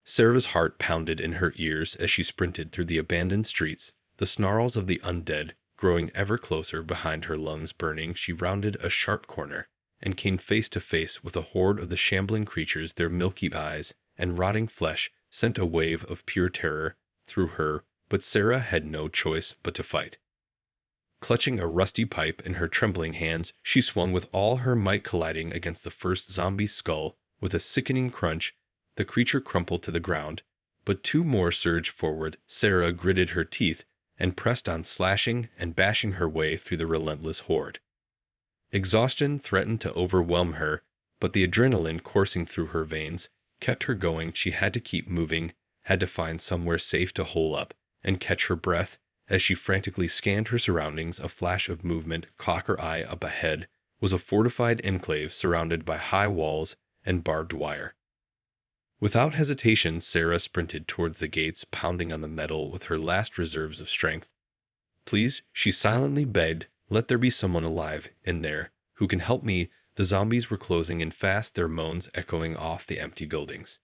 Sarah's heart pounded in her ears as she sprinted through the abandoned streets, the snarls of the undead growing ever closer behind her, lungs burning. She rounded a sharp corner and came face to face with a horde of the shambling creatures. Their milky eyes and rotting flesh sent a wave of pure terror through her, but Sarah had no choice but to fight. Clutching a rusty pipe in her trembling hands, she swung with all her might, colliding against the first zombie's skull. With a sickening crunch, the creature crumpled to the ground, but two more surged forward. Sarah gritted her teeth and pressed on, slashing and bashing her way through the relentless horde. Exhaustion threatened to overwhelm her, but the adrenaline coursing through her veins kept her going. She had to keep moving, had to find somewhere safe to hole up and catch her breath. As she frantically scanned her surroundings, a flash of movement caught her eye. Up ahead was a fortified enclave surrounded by high walls and barbed wire. Without hesitation, Sarah sprinted towards the gates, pounding on the metal with her last reserves of strength. "Please," she silently begged, "let there be someone alive in there who can help me." The zombies were closing in fast, their moans echoing off the empty buildings.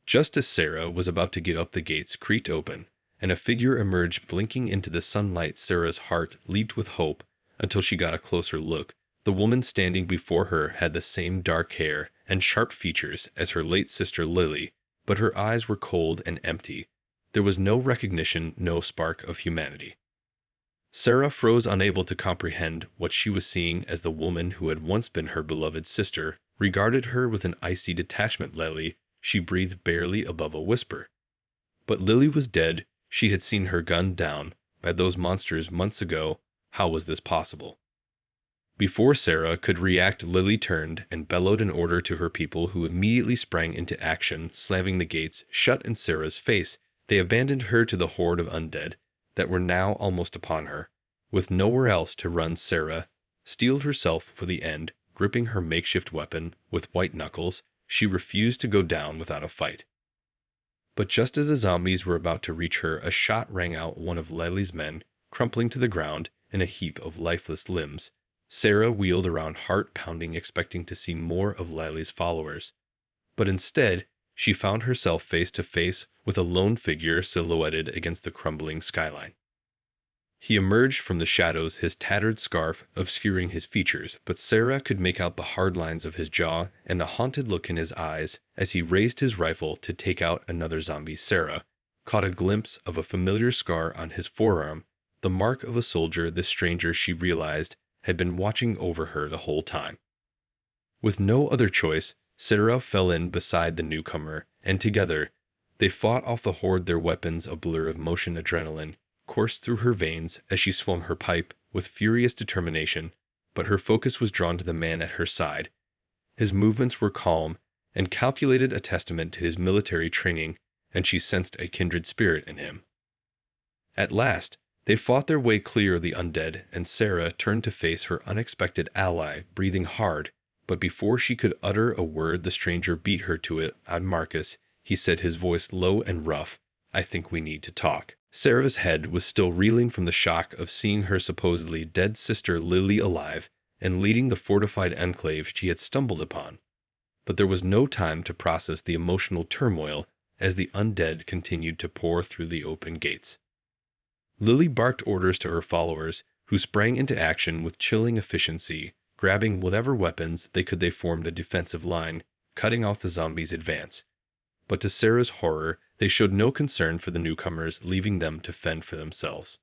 Just as Sarah was about to get up, the gates creaked open, and a figure emerged, blinking into the sunlight. Sarah's heart leaped with hope until she got a closer look. The woman standing before her had the same dark hair and sharp features as her late sister Lily, but her eyes were cold and empty. There was no recognition, no spark of humanity. Sarah froze, unable to comprehend what she was seeing, as the woman who had once been her beloved sister regarded her with an icy detachment. "Lily," she breathed, barely above a whisper. But Lily was dead. She had seen her gunned down by those monsters months ago. How was this possible? Before Sarah could react, Lily turned and bellowed an order to her people, who immediately sprang into action, slamming the gates shut in Sarah's face. They abandoned her to the horde of undead that were now almost upon her. With nowhere else to run, Sarah steeled herself for the end, gripping her makeshift weapon with white knuckles. She refused to go down without a fight. But just as the zombies were about to reach her, a shot rang out, one of Lily's men crumpling to the ground in a heap of lifeless limbs. Sarah wheeled around, heart pounding, expecting to see more of Lily's followers. But instead, she found herself face to face with a lone figure silhouetted against the crumbling skyline. He emerged from the shadows, his tattered scarf obscuring his features, but Sarah could make out the hard lines of his jaw and a haunted look in his eyes as he raised his rifle to take out another zombie. Sarah caught a glimpse of a familiar scar on his forearm, the mark of a soldier. This stranger, she realized, had been watching over her the whole time. With no other choice, Sarah fell in beside the newcomer, and together they fought off the horde, their weapons a blur of motion. Adrenaline coursed through her veins as she swung her pipe with furious determination, but her focus was drawn to the man at her side. His movements were calm and calculated, a testament to his military training, and she sensed a kindred spirit in him. At last, they fought their way clear of the undead, and Sarah turned to face her unexpected ally, breathing hard. But before she could utter a word, the stranger beat her to it. "On Marcus," he said, his voice low and rough, "I think we need to talk." Sarah's head was still reeling from the shock of seeing her supposedly dead sister Lily alive and leading the fortified enclave she had stumbled upon. But there was no time to process the emotional turmoil as the undead continued to pour through the open gates. Lily barked orders to her followers, who sprang into action with chilling efficiency. Grabbing whatever weapons they could, they formed a defensive line, cutting off the zombies' advance. But to Sarah's horror, they showed no concern for the newcomers, leaving them to fend for themselves.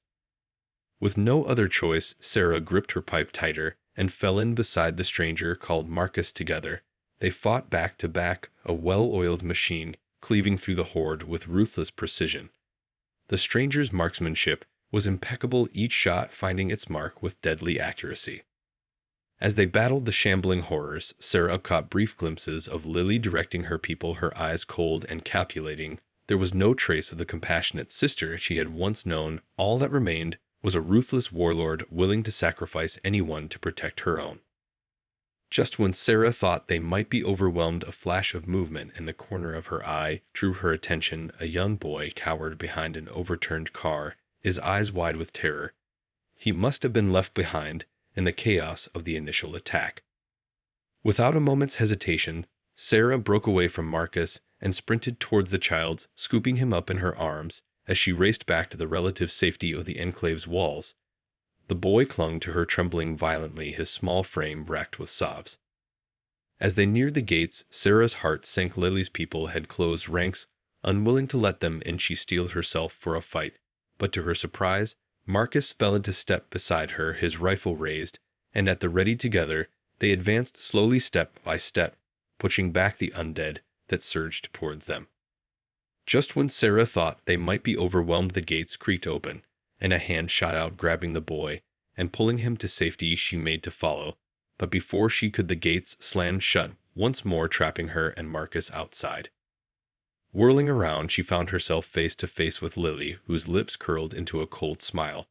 With no other choice, Sarah gripped her pipe tighter and fell in beside the stranger, called Marcus. Together, they fought back to back, a well-oiled machine, cleaving through the horde with ruthless precision. The stranger's marksmanship was impeccable, each shot finding its mark with deadly accuracy. As they battled the shambling horrors, Sarah caught brief glimpses of Lily directing her people, her eyes cold and calculating. There was no trace of the compassionate sister she had once known. All that remained was a ruthless warlord willing to sacrifice anyone to protect her own. Just when Sarah thought they might be overwhelmed, a flash of movement in the corner of her eye drew her attention. A young boy cowered behind an overturned car, his eyes wide with terror. He must have been left behind in the chaos of the initial attack. Without a moment's hesitation, Sarah broke away from Marcus and sprinted towards the child, scooping him up in her arms as she raced back to the relative safety of the enclave's walls. The boy clung to her, trembling violently, his small frame racked with sobs. As they neared the gates, Sarah's heart sank. Lily's people had closed ranks, unwilling to let them in. She steeled herself for a fight, but to her surprise, Marcus fell into step beside her, his rifle raised, and at the ready. Together, they advanced slowly, step by step, pushing back the undead that surged towards them. Just when Sarah thought they might be overwhelmed, the gates creaked open, and a hand shot out, grabbing the boy and pulling him to safety. She made to follow, but before she could, the gates slammed shut, once more trapping her and Marcus outside. Whirling around, she found herself face to face with Lily, whose lips curled into a cold smile.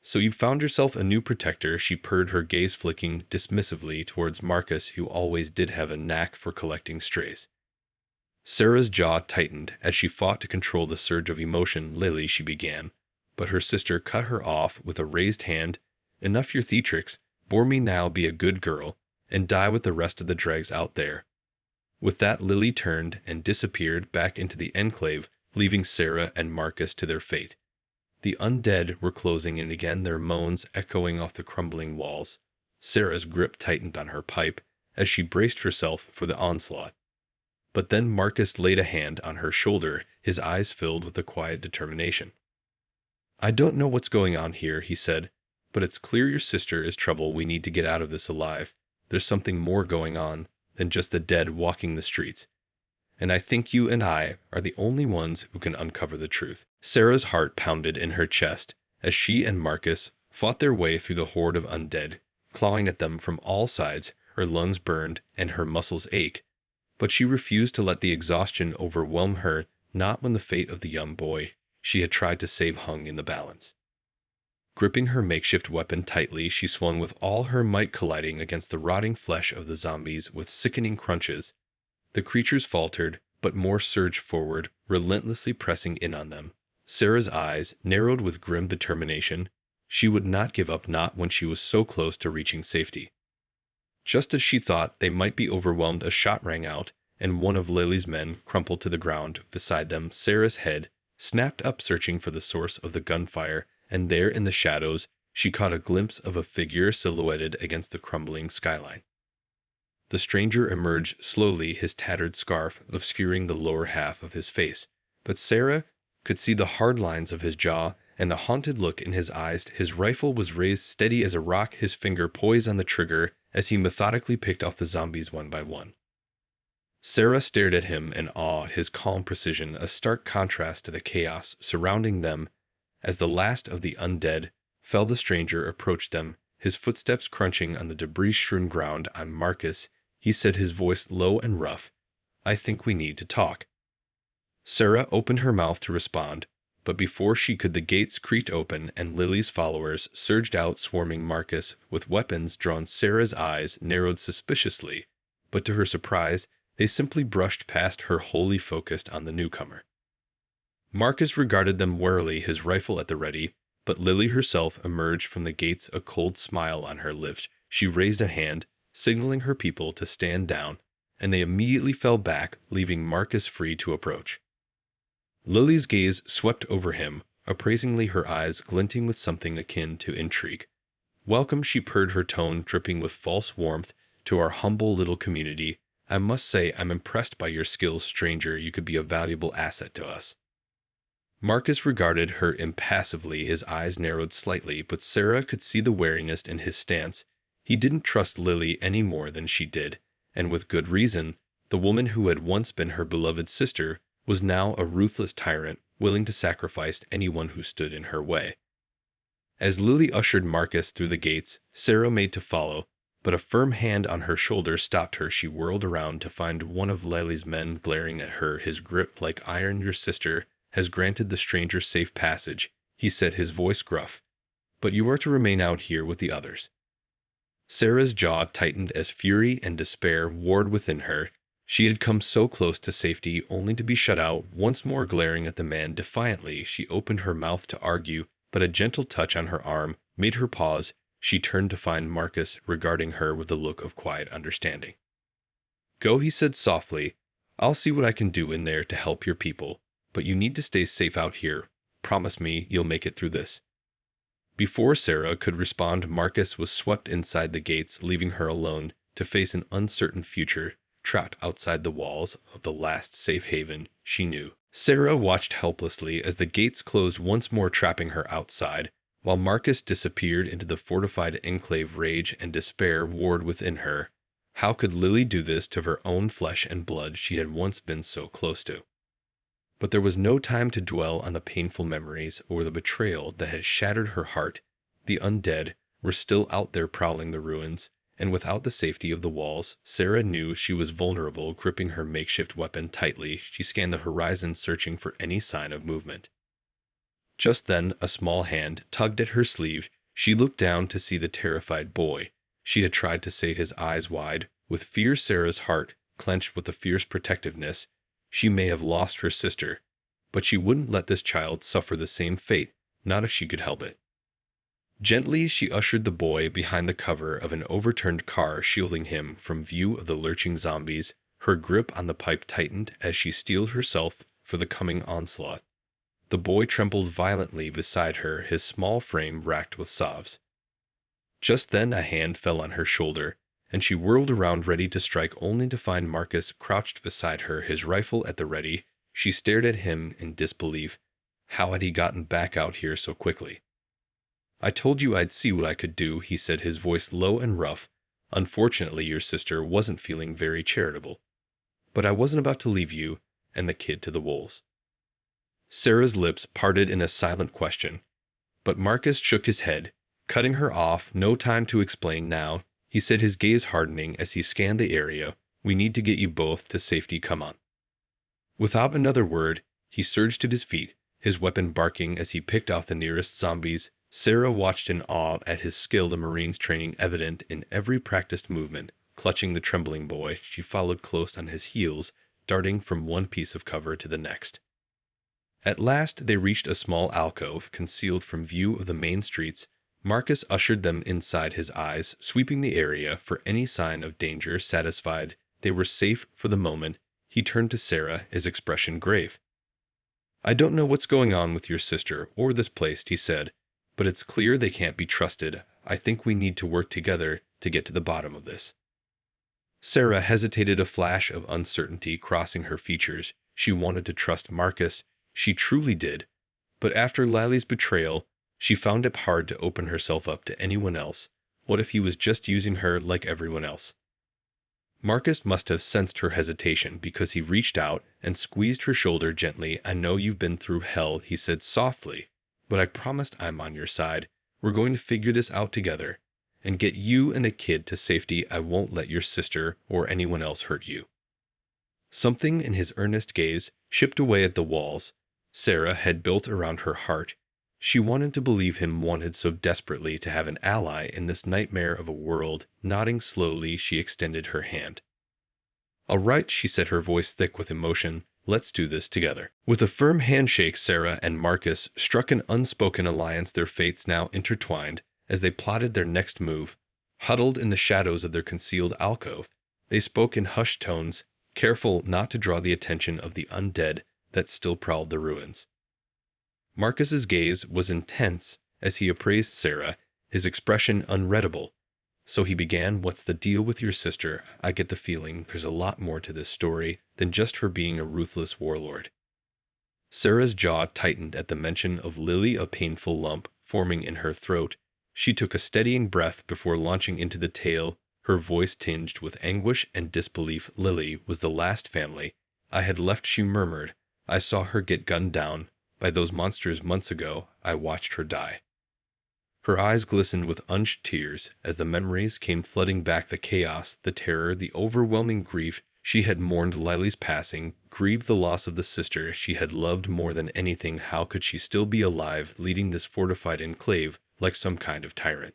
"So you found yourself a new protector," she purred, her gaze flicking dismissively towards Marcus, who always did have a knack for collecting strays. Sarah's jaw tightened as she fought to control the surge of emotion. "Lily," she began, but her sister cut her off with a raised hand. "Enough your theatrics. Bore me now, be a good girl, and die with the rest of the dregs out there." With that, Lily turned and disappeared back into the enclave, leaving Sarah and Marcus to their fate. The undead were closing in again, their moans echoing off the crumbling walls. Sarah's grip tightened on her pipe as she braced herself for the onslaught. But then Marcus laid a hand on her shoulder, his eyes filled with a quiet determination. "I don't know what's going on here," he said, "but it's clear your sister is trouble. We need to get out of this alive. There's something more going on than just the dead walking the streets. And I think you and I are the only ones who can uncover the truth." Sarah's heart pounded in her chest as she and Marcus fought their way through the horde of undead, clawing at them from all sides. Her lungs burned and her muscles ached, but she refused to let the exhaustion overwhelm her, not when the fate of the young boy she had tried to save hung in the balance. Gripping her makeshift weapon tightly, she swung with all her might, colliding against the rotting flesh of the zombies with sickening crunches. The creatures faltered, but more surged forward, relentlessly pressing in on them. Sarah's eyes narrowed with grim determination. She would not give up, not when she was so close to reaching safety. Just as she thought they might be overwhelmed, a shot rang out, and one of Lily's men crumpled to the ground beside them. Sarah's head snapped up, searching for the source of the gunfire, and there in the shadows she caught a glimpse of a figure silhouetted against the crumbling skyline. The stranger emerged slowly, his tattered scarf obscuring the lower half of his face, but Sarah could see the hard lines of his jaw and the haunted look in his eyes. His rifle was raised steady as a rock, his finger poised on the trigger as he methodically picked off the zombies one by one. Sarah stared at him in awe, his calm precision a stark contrast to the chaos surrounding them. As the last of the undead fell, the stranger approached them, his footsteps crunching on the debris-strewn ground. "I'm Marcus," he said, his voice low and rough. "I think we need to talk." Sarah opened her mouth to respond, but before she could, the gates creaked open and Lily's followers surged out, swarming Marcus with weapons drawn. Sarah's eyes narrowed suspiciously, but to her surprise, they simply brushed past her, wholly focused on the newcomer. Marcus regarded them warily, his rifle at the ready, but Lily herself emerged from the gates, a cold smile on her lips. She raised a hand, signaling her people to stand down, and they immediately fell back, leaving Marcus free to approach. Lily's gaze swept over him, appraisingly, her eyes glinting with something akin to intrigue. "Welcome," she purred, her tone dripping with false warmth, "to our humble little community. I must say I'm impressed by your skills, stranger. You could be a valuable asset to us." Marcus regarded her impassively, his eyes narrowed slightly, but Sarah could see the wariness in his stance. He didn't trust Lily any more than she did, and with good reason. The woman who had once been her beloved sister was now a ruthless tyrant, willing to sacrifice anyone who stood in her way. As Lily ushered Marcus through the gates, Sarah made to follow, but a firm hand on her shoulder stopped her. She whirled around to find one of Lily's men glaring at her, his grip like iron. "Your sister has granted the stranger safe passage," he said, his voice gruff, "but you are to remain out here with the others." Sarah's jaw tightened as fury and despair warred within her. She had come so close to safety, only to be shut out. Once more glaring at the man defiantly, she opened her mouth to argue, but a gentle touch on her arm made her pause. She turned to find Marcus regarding her with a look of quiet understanding. Go, he said softly. I'll see what I can do in there to help your people, but you need to stay safe out here. Promise me you'll make it through this. Before Sarah could respond, Marcus was swept inside the gates, leaving her alone to face an uncertain future, trapped outside the walls of the last safe haven she knew. Sarah watched helplessly as the gates closed once more, trapping her outside, while Marcus disappeared into the fortified enclave. Rage and despair warred within her. How could Lily do this to her own flesh and blood she had once been so close to? But there was no time to dwell on the painful memories or the betrayal that had shattered her heart. The undead were still out there prowling the ruins, and without the safety of the walls, Sarah knew she was vulnerable. Gripping her makeshift weapon tightly, she scanned the horizon, searching for any sign of movement. Just then, a small hand tugged at her sleeve. She looked down to see the terrified boy. She had tried to save his eyes wide. With fear, Sarah's heart clenched with a fierce protectiveness. She may have lost her sister, but she wouldn't let this child suffer the same fate, not if she could help it. Gently, she ushered the boy behind the cover of an overturned car, shielding him from view of the lurching zombies. Her grip on the pipe tightened as she steeled herself for the coming onslaught. The boy trembled violently beside her, his small frame racked with sobs. Just then a hand fell on her shoulder, and she whirled around, ready to strike, only to find Marcus crouched beside her, his rifle at the ready. She stared at him in disbelief. How had he gotten back out here so quickly? I told you I'd see what I could do, he said, his voice low and rough. Unfortunately, your sister wasn't feeling very charitable. But I wasn't about to leave you and the kid to the wolves. Sarah's lips parted in a silent question, but Marcus shook his head, cutting her off. No time to explain now, he said, his gaze hardening as he scanned the area. We need to get you both to safety, come on. Without another word, he surged to his feet, his weapon barking as he picked off the nearest zombies. Sarah watched in awe at his skill, the Marine's training evident in every practiced movement. Clutching the trembling boy, she followed close on his heels, darting from one piece of cover to the next. At last they reached a small alcove, concealed from view of the main streets. Marcus ushered them inside, his eyes sweeping the area for any sign of danger. Satisfied they were safe for the moment, he turned to Sarah, his expression grave. I don't know what's going on with your sister or this place, he said, but it's clear they can't be trusted. I think we need to work together to get to the bottom of this. Sarah hesitated, a flash of uncertainty crossing her features. She wanted to trust Marcus. She truly did. But after Lily's betrayal, she found it hard to open herself up to anyone else. What if he was just using her like everyone else? Marcus must have sensed her hesitation, because he reached out and squeezed her shoulder gently. I know you've been through hell, he said softly, but I promised I'm on your side. We're going to figure this out together and get you and the kid to safety. I won't let your sister or anyone else hurt you. Something in his earnest gaze chipped away at the walls Sarah had built around her heart. She wanted to believe him, wanted so desperately to have an ally in this nightmare of a world. Nodding slowly, she extended her hand. All right, she said, her voice thick with emotion. Let's do this together. With a firm handshake, Sarah and Marcus struck an unspoken alliance, their fates now intertwined. As they plotted their next move, huddled in the shadows of their concealed alcove, they spoke in hushed tones, careful not to draw the attention of the undead that still prowled the ruins. Marcus's gaze was intense as he appraised Sarah, his expression unreadable. So he began, what's the deal with your sister? I get the feeling there's a lot more to this story than just her being a ruthless warlord. Sarah's jaw tightened at the mention of Lily, a painful lump forming in her throat. She took a steadying breath before launching into the tale, her voice tinged with anguish and disbelief. Lily was the last family I had left, she murmured. I saw her get gunned down by those monsters months ago. I watched her die. Her eyes glistened with unshed tears as the memories came flooding back, the chaos, the terror, the overwhelming grief. She had mourned Lily's passing, grieved the loss of the sister she had loved more than anything. How could she still be alive, leading this fortified enclave like some kind of tyrant?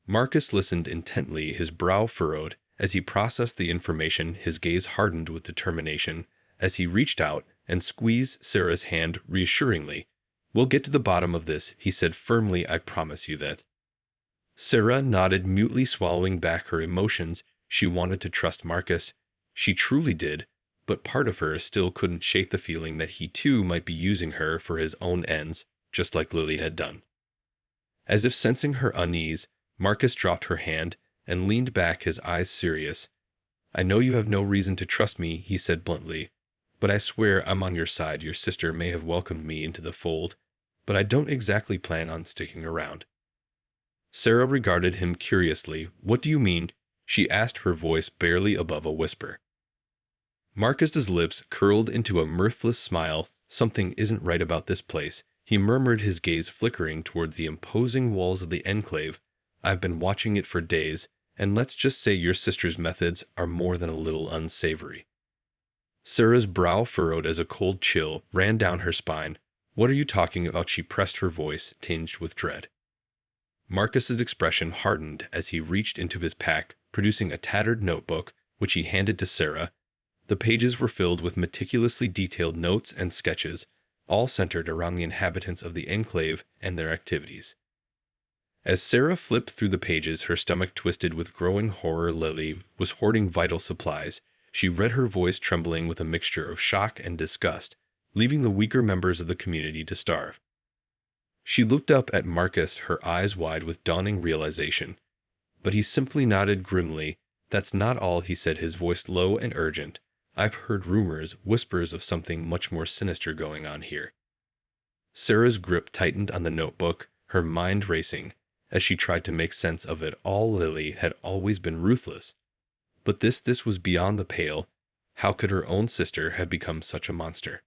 Marcus listened intently, his brow furrowed. As he processed the information, his gaze hardened with determination. As he reached out and squeezed Sarah's hand reassuringly, we'll get to the bottom of this, he said firmly. I promise you that. Sarah nodded, mutely swallowing back her emotions. She wanted to trust Marcus. She truly did, but part of her still couldn't shake the feeling that he too might be using her for his own ends, just like Lily had done. As if sensing her unease, Marcus dropped her hand and leaned back, his eyes serious. "I know you have no reason to trust me," he said bluntly, "but I swear I'm on your side. Your sister may have welcomed me into the fold, but I don't exactly plan on sticking around." Sarah regarded him curiously. "What do you mean?" she asked, her voice barely above a whisper. Marcus's lips curled into a mirthless smile. "Something isn't right about this place," he murmured, his gaze flickering towards the imposing walls of the enclave. "I've been watching it for days, and let's just say your sister's methods are more than a little unsavory." Sarah's brow furrowed as a cold chill ran down her spine. "What are you talking about?" she pressed, her voice tinged with dread. Marcus's expression hardened as he reached into his pack, producing a tattered notebook, which he handed to Sarah. The pages were filled with meticulously detailed notes and sketches, all centered around the inhabitants of the enclave and their activities. As Sarah flipped through the pages, her stomach twisted with growing horror. Lily was hoarding vital supplies. She read, her voice trembling with a mixture of shock and disgust, leaving the weaker members of the community to starve. She looked up at Marcus, her eyes wide with dawning realization. But he simply nodded grimly. "That's not all," he said, his voice low and urgent. "I've heard rumors, whispers of something much more sinister going on here." Sarah's grip tightened on the notebook, her mind racing, as she tried to make sense of it all. Lily had always been ruthless. But this was beyond the pale. How could her own sister have become such a monster?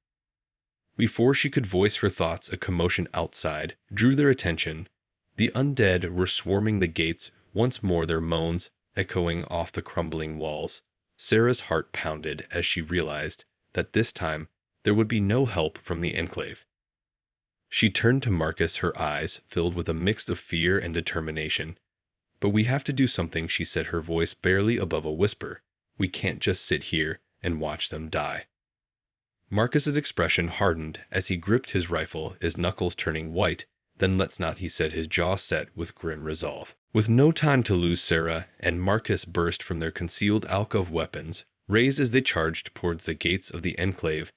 Before she could voice her thoughts, a commotion outside drew their attention. The undead were swarming the gates, once more their moans echoing off the crumbling walls. Sarah's heart pounded as she realized that this time there would be no help from the enclave. She turned to Marcus, her eyes filled with a mix of fear and determination. "But we have to do something," she said, her voice barely above a whisper. "We can't just sit here and watch them die." Marcus's expression hardened as he gripped his rifle, his knuckles turning white. "Then let's not," he said, his jaw set with grim resolve. With no time to lose, Sarah and Marcus burst from their concealed alcove, weapons raised as they charged towards the gates of the enclave.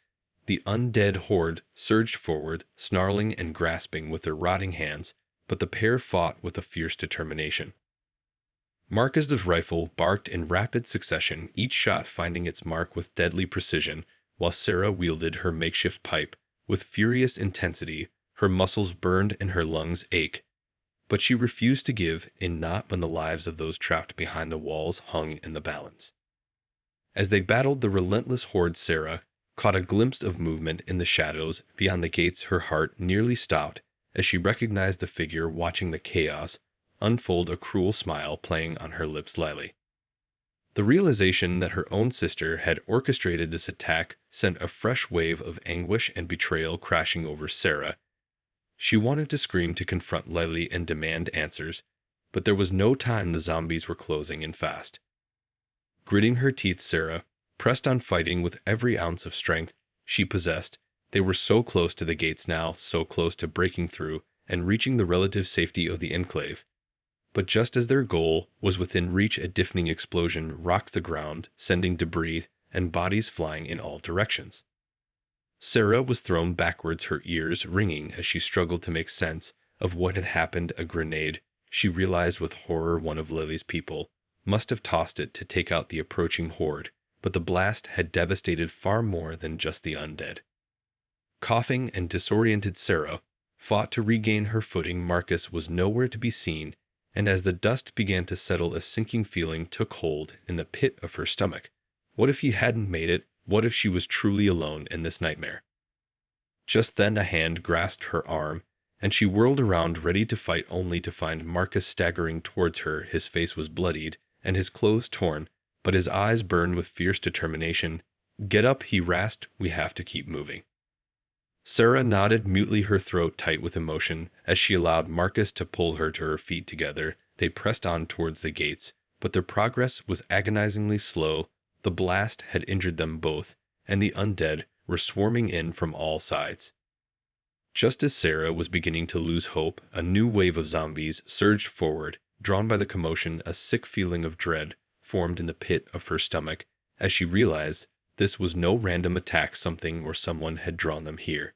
The undead horde surged forward, snarling and grasping with their rotting hands, but the pair fought with a fierce determination. Marcus's rifle barked in rapid succession, each shot finding its mark with deadly precision, while Sarah wielded her makeshift pipe with furious intensity. Her muscles burned and her lungs ached, but she refused to give in, not when the lives of those trapped behind the walls hung in the balance. As they battled the relentless horde, Sarah caught a glimpse of movement in the shadows beyond the gates. Her heart nearly stopped as she recognized the figure watching the chaos unfold, a cruel smile playing on her lips slyly. The realization that her own sister had orchestrated this attack sent a fresh wave of anguish and betrayal crashing over Sarah. She wanted to scream, to confront Lily and demand answers, but there was no time. The zombies were closing in fast. Gritting her teeth, Sarah pressed on, fighting with every ounce of strength she possessed. They were so close to the gates now, so close to breaking through and reaching the relative safety of the enclave. But just as their goal was within reach, a deafening explosion rocked the ground, sending debris and bodies flying in all directions. Sarah was thrown backwards, her ears ringing as she struggled to make sense of what had happened. A grenade, she realized with horror. One of Lily's people must have tossed it to take out the approaching horde, but the blast had devastated far more than just the undead. Coughing and disoriented, Sarah fought to regain her footing. Marcus was nowhere to be seen, and as the dust began to settle, a sinking feeling took hold in the pit of her stomach. What if he hadn't made it? What if she was truly alone in this nightmare? Just then a hand grasped her arm, and she whirled around, ready to fight, only to find Marcus staggering towards her. His face was bloodied and his clothes torn, but his eyes burned with fierce determination. "Get up," he rasped. "We have to keep moving." Sarah nodded mutely, her throat tight with emotion, as she allowed Marcus to pull her to her feet. Together they pressed on towards the gates, but their progress was agonizingly slow. The blast had injured them both, and the undead were swarming in from all sides. Just as Sarah was beginning to lose hope, a new wave of zombies surged forward. Drawn by the commotion, a sick feeling of dread formed in the pit of her stomach as she realized this was no random attack something or someone had drawn them here.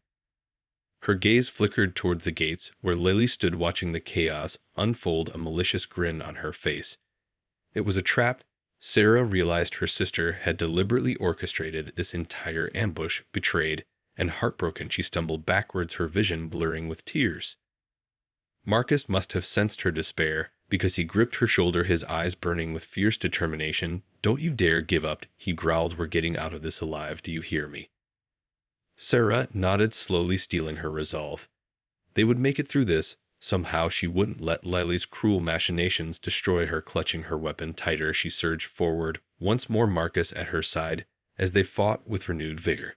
Her gaze flickered towards the gates where Lily stood watching the chaos unfold, a malicious grin on her face. It was a trap. Sarah realized her sister had deliberately orchestrated this entire ambush. Betrayed and heartbroken, she stumbled backwards, her vision blurring with tears. Marcus must have sensed her despair, because he gripped her shoulder, his eyes burning with fierce determination. "Don't you dare give up," he growled. "We're getting out of this alive, do you hear me?" Sarah nodded, slowly steeling her resolve. They would make it through this. Somehow she wouldn't let Lily's cruel machinations destroy her. Clutching her weapon tighter, she surged forward, once more Marcus at her side, as they fought with renewed vigor.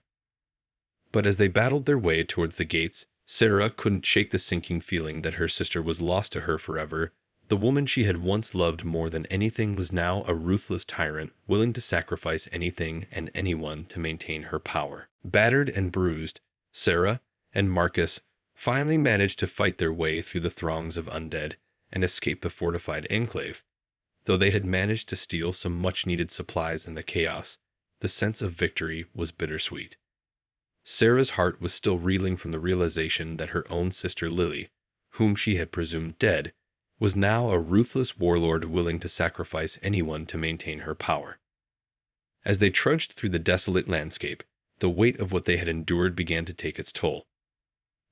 But as they battled their way towards the gates, Sarah couldn't shake the sinking feeling that her sister was lost to her forever. The woman she had once loved more than anything was now a ruthless tyrant, willing to sacrifice anything and anyone to maintain her power. Battered and bruised, Sarah and Marcus finally managed to fight their way through the throngs of undead and escape the fortified enclave. Though they had managed to steal some much-needed supplies in the chaos, the sense of victory was bittersweet. Sarah's heart was still reeling from the realization that her own sister Lily, whom she had presumed dead, was now a ruthless warlord willing to sacrifice anyone to maintain her power. As they trudged through the desolate landscape, the weight of what they had endured began to take its toll.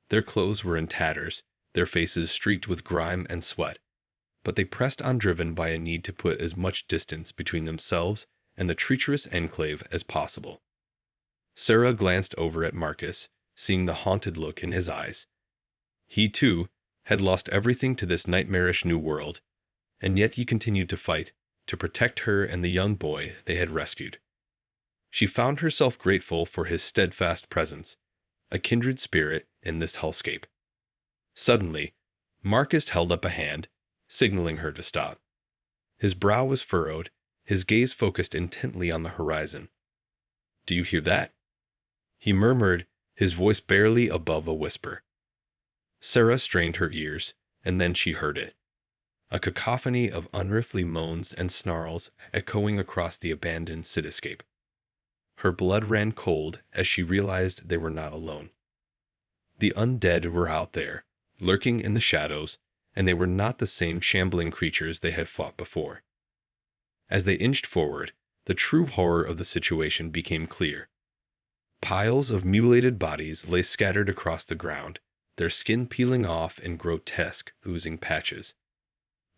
Their clothes were in tatters, their faces streaked with grime and sweat, but they pressed on, driven by a need to put as much distance between themselves and the treacherous enclave as possible. Sarah glanced over at Marcus, seeing the haunted look in his eyes. He, too, had lost everything to this nightmarish new world, and yet he continued to fight, to protect her and the young boy they had rescued. She found herself grateful for his steadfast presence, a kindred spirit in this hellscape. Suddenly, Marcus held up a hand, signaling her to stop. His brow was furrowed, his gaze focused intently on the horizon. "Do you hear that?" he murmured, his voice barely above a whisper. Sarah strained her ears, and then she heard it. A cacophony of unearthly moans and snarls echoing across the abandoned cityscape. Her blood ran cold as she realized they were not alone. The undead were out there, lurking in the shadows, and they were not the same shambling creatures they had fought before. As they inched forward, the true horror of the situation became clear. Piles of mutilated bodies lay scattered across the ground, their skin peeling off in grotesque, oozing patches.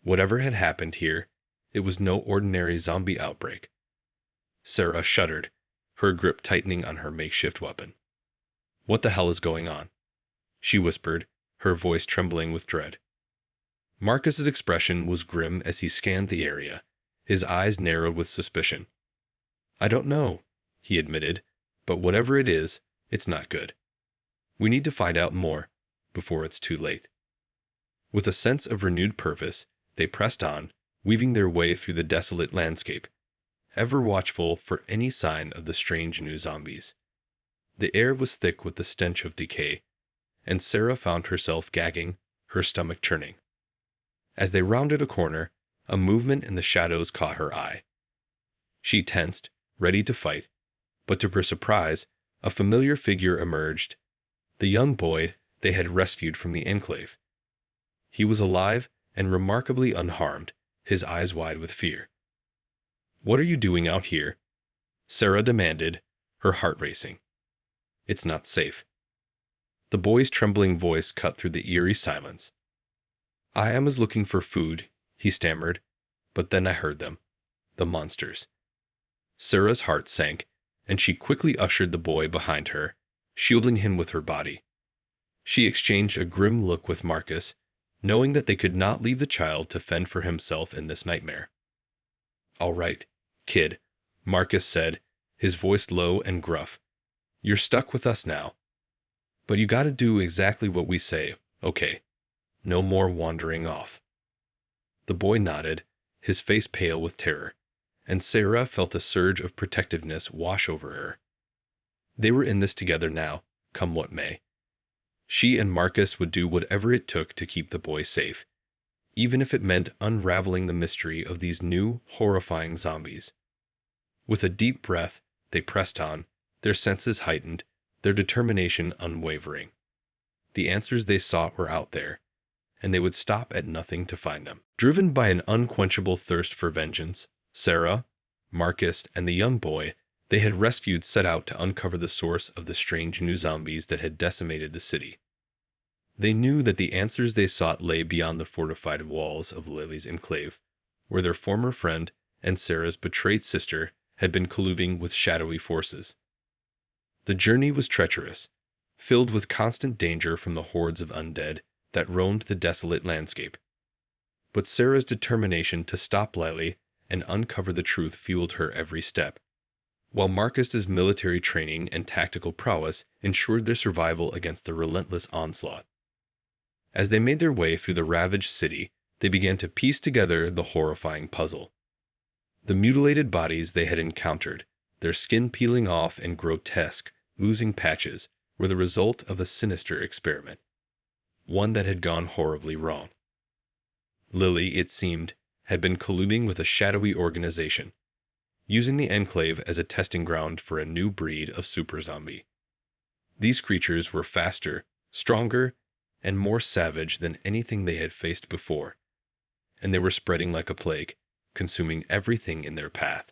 Whatever had happened here, it was no ordinary zombie outbreak. Sarah shuddered, her grip tightening on her makeshift weapon. "What the hell is going on?" she whispered, her voice trembling with dread. Marcus's expression was grim as he scanned the area, his eyes narrowed with suspicion. "I don't know," he admitted, "but whatever it is, it's not good. We need to find out more before it's too late." With a sense of renewed purpose, they pressed on, weaving their way through the desolate landscape, ever watchful for any sign of the strange new zombies. The air was thick with the stench of decay, and Sarah found herself gagging, her stomach churning. As they rounded a corner, a movement in the shadows caught her eye. She tensed, ready to fight, but to her surprise, a familiar figure emerged, the young boy they had rescued from the enclave. He was alive and remarkably unharmed, his eyes wide with fear. "What are you doing out here?" Sarah demanded, her heart racing. "It's not safe." The boy's trembling voice cut through the eerie silence. "I was looking for food," he stammered, "but then I heard them. The monsters." Sarah's heart sank, and she quickly ushered the boy behind her, shielding him with her body. She exchanged a grim look with Marcus, knowing that they could not leave the child to fend for himself in this nightmare. "All right, kid," Marcus said, his voice low and gruff. "You're stuck with us now. But you gotta do exactly what we say, okay? No more wandering off." The boy nodded, his face pale with terror, and Sarah felt a surge of protectiveness wash over her. They were in this together now, come what may. She and Marcus would do whatever it took to keep the boy safe, even if it meant unraveling the mystery of these new, horrifying zombies. With a deep breath, they pressed on, their senses heightened, their determination unwavering. The answers they sought were out there, and they would stop at nothing to find them. Driven by an unquenchable thirst for vengeance, Sarah, Marcus, and the young boy they had rescued set out to uncover the source of the strange new zombies that had decimated the city. They knew that the answers they sought lay beyond the fortified walls of Lily's enclave, where their former friend and Sarah's betrayed sister had been colluding with shadowy forces. The journey was treacherous, filled with constant danger from the hordes of undead that roamed the desolate landscape. But Sarah's determination to stop Lily and uncover the truth fueled her every step, while Marcus's military training and tactical prowess ensured their survival against the relentless onslaught. As they made their way through the ravaged city, they began to piece together the horrifying puzzle. The mutilated bodies they had encountered, their skin peeling off in grotesque, oozing patches, were the result of a sinister experiment, one that had gone horribly wrong. Lily, it seemed, had been colluding with a shadowy organization, using the enclave as a testing ground for a new breed of super zombie. These creatures were faster, stronger, and more savage than anything they had faced before, and they were spreading like a plague, consuming everything in their path.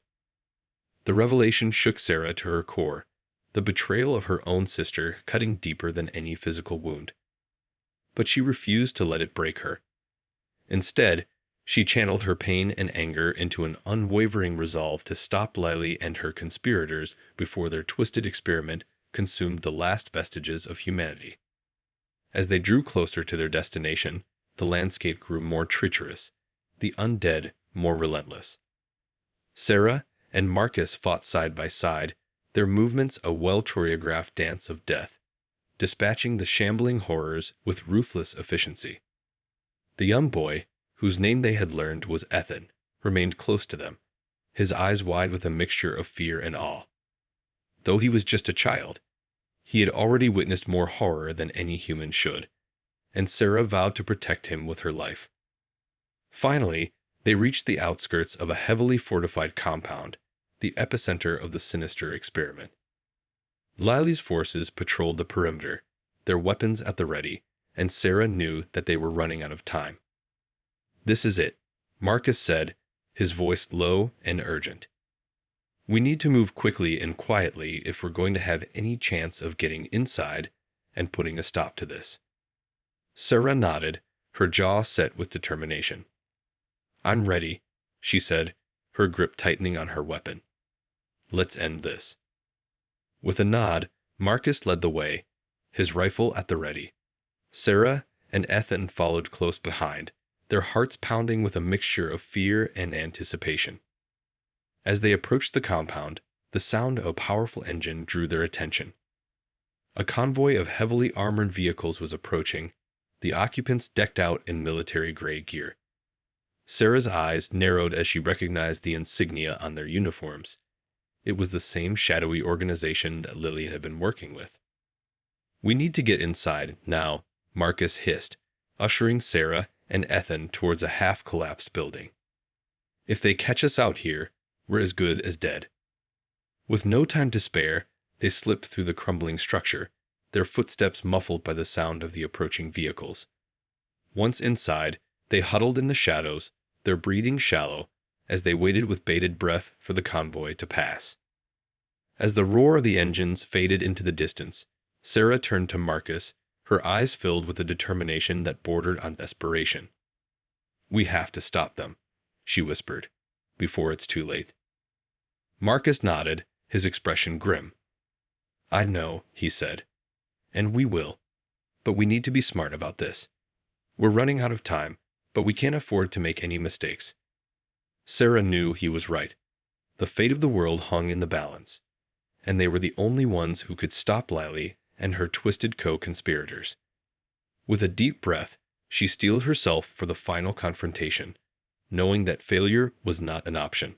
The revelation shook Sarah to her core, the betrayal of her own sister cutting deeper than any physical wound. But she refused to let it break her. Instead, she channeled her pain and anger into an unwavering resolve to stop Lily and her conspirators before their twisted experiment consumed the last vestiges of humanity. As they drew closer to their destination, the landscape grew more treacherous, the undead more relentless. Sarah and Marcus fought side by side, their movements a well-choreographed dance of death, dispatching the shambling horrors with ruthless efficiency. The young boy, whose name they had learned was Ethan, remained close to them, his eyes wide with a mixture of fear and awe. Though he was just a child, he had already witnessed more horror than any human should, and Sarah vowed to protect him with her life. Finally, they reached the outskirts of a heavily fortified compound, the epicenter of the sinister experiment. Lily's forces patrolled the perimeter, their weapons at the ready, and Sarah knew that they were running out of time. "This is it," Marcus said, his voice low and urgent. "We need to move quickly and quietly if we're going to have any chance of getting inside and putting a stop to this." Sarah nodded, her jaw set with determination. "I'm ready," she said, her grip tightening on her weapon. "Let's end this." With a nod, Marcus led the way, his rifle at the ready. Sarah and Ethan followed close behind, their hearts pounding with a mixture of fear and anticipation. As they approached the compound, the sound of a powerful engine drew their attention. A convoy of heavily armored vehicles was approaching, the occupants decked out in military-grade gear. Sarah's eyes narrowed as she recognized the insignia on their uniforms. It was the same shadowy organization that Lily had been working with. "We need to get inside, now," Marcus hissed, ushering Sarah and Ethan towards a half-collapsed building. "If they catch us out here, we're as good as dead." With no time to spare, they slipped through the crumbling structure, their footsteps muffled by the sound of the approaching vehicles. Once inside, they huddled in the shadows, their breathing shallow, as they waited with bated breath for the convoy to pass. As the roar of the engines faded into the distance, Sarah turned to Marcus, her eyes filled with a determination that bordered on desperation. "We have to stop them," she whispered, "before it's too late." Marcus nodded, his expression grim. "I know," he said, "and we will. But we need to be smart about this. We're running out of time, but we can't afford to make any mistakes." Sarah knew he was right. The fate of the world hung in the balance, and they were the only ones who could stop Lily and her twisted co-conspirators. With a deep breath, she steeled herself for the final confrontation, knowing that failure was not an option.